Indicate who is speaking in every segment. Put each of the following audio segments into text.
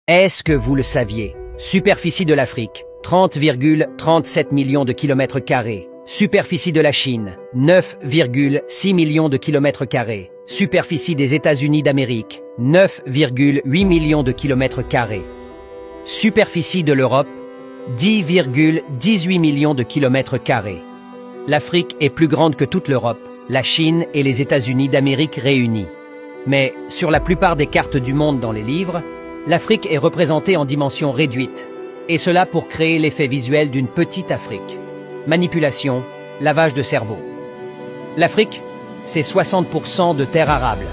Speaker 1: Est-ce que vous le saviez? Superficie de l'Afrique, 30,37 millions de kilomètres carrés. Superficie de la Chine, 9,6 millions de kilomètres carrés. Superficie des États-Unis d'Amérique, 9,8 millions de kilomètres carrés. Superficie de l'Europe, 10,18 millions de kilomètres carrés. L'Afrique est plus grande que toute l'Europe, la Chine et les États-Unis d'Amérique réunis. Mais sur la plupart des cartes du monde dans les livres, l'Afrique est représentée en dimension réduite, et cela pour créer l'effet visuel d'une petite Afrique. Manipulation, lavage de cerveau. L'Afrique, c'est 60% de terres arables.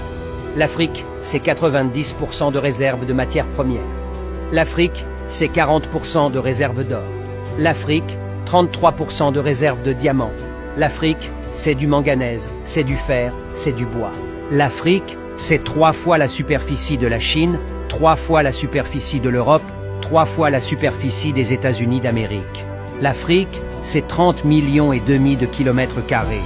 Speaker 1: L'Afrique, c'est 90% de réserves de matières premières. L'Afrique, c'est 40% de réserves d'or. L'Afrique, 33% de réserves de diamants. L'Afrique, c'est du manganèse, c'est du fer, c'est du bois. L'Afrique, c'est 3 fois la superficie de la Chine, 3 fois la superficie de l'Europe, 3 fois la superficie des États-Unis d'Amérique. L'Afrique, c'est 30 millions et demi de kilomètres carrés.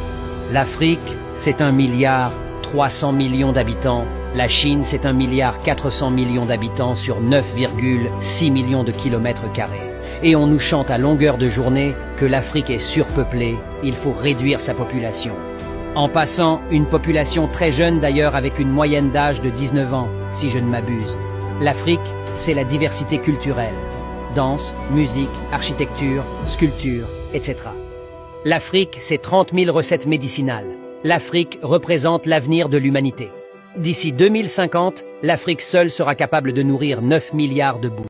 Speaker 1: L'Afrique, c'est 1,3 milliard d'habitants. La Chine, c'est 1,4 milliard d'habitants sur 9,6 millions de kilomètres carrés. Et on nous chante à longueur de journée que l'Afrique est surpeuplée, il faut réduire sa population. En passant, une population très jeune d'ailleurs avec une moyenne d'âge de 19 ans, si je ne m'abuse. L'Afrique, c'est la diversité culturelle. Danse, musique, architecture, sculpture, etc. L'Afrique, c'est 30 000 recettes médicinales. L'Afrique représente l'avenir de l'humanité. D'ici 2050, l'Afrique seule sera capable de nourrir 9 milliards de bouts.